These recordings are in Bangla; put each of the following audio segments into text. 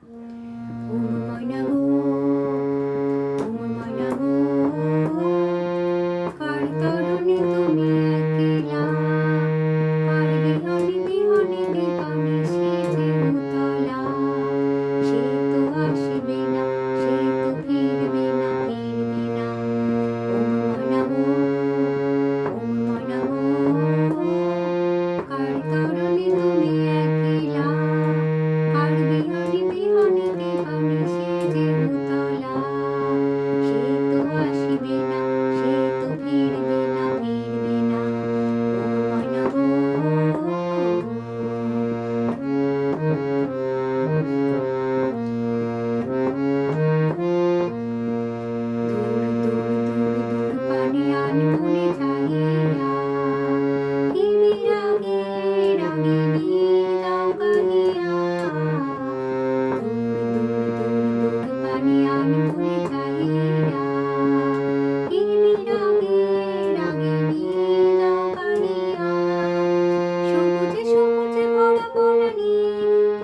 ওমর ময়না গো, ওমর ময়না গো, কার তরণে তুমি একলা, কার বিহনে বিহনে দিবানি সে যে উতলা। সে তো আসিবে না, সে তো ফিরবে না, ফিরবে না। ওমর ময়না গো, ওমর ময়না গো, কার তরণে তুমি একলা, কার বিহনে বিহনে দিবানি সে যে উতলা। সে তো আসিবে না, সে তো ফিরবে না, ফিরবে না। ওমর ময়না গো, দূর দূর দূর দূর পানিয়ান বনে যাইয়া, কি বিরাগে রাগিনী যাও গাহিয়া। দূর দূর দূর দূর পানিয়ান বনে যাইয়া, কি বিরাগে রাগিনী যাও গাহিয়া। সবুজে সবুজে ভরা বনানী,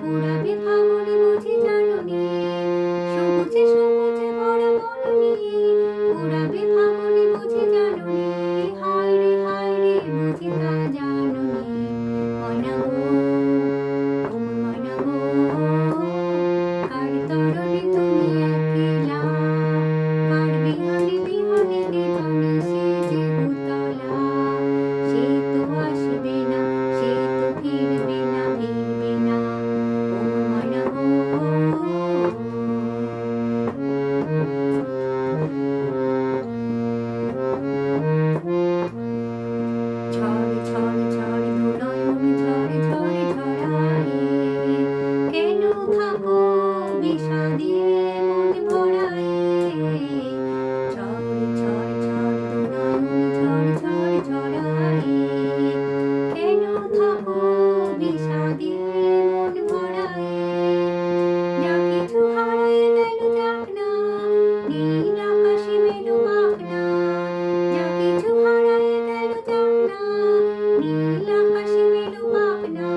পুরাবে ফাগুন বুঝি জাননি। সবুজে সবুজে ভরা বনানী, পুরাবে ফাগুন বুঝি জাননি। হায় রে বুঝি তা জাননি। ময়না গো, ওমর ময়না গো, কার তরণে তুমি একলা, কার বিহনে বিহনে দিবানি সে যে উতলা। সে তো আসিবে না, সে তো ফিরবে না, ফিরবে না। ওমর ময়না গো, ঝড় ঝড় ঝড় দু নয়ন ঝড় ঝড় ঝড়ায়ে, কেন থাকো বিষাদে মন ভরায়ে। ঝড় ঝড় ঝড় দু নয়ন ঝড় ঝড় ঝড়ায়ে, কেন থাকো বিষাদে মন ভরায়ে। যা কিছু হারায়ে গেল যাক না, নীল আকাশে মেলো পাখনা। যা কিছু হারায়ে গেল যাক না, নীল আকাশে মেলো পাখনা।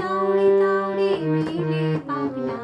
দাউড়ে দাউড়ে মেলে পাখনা।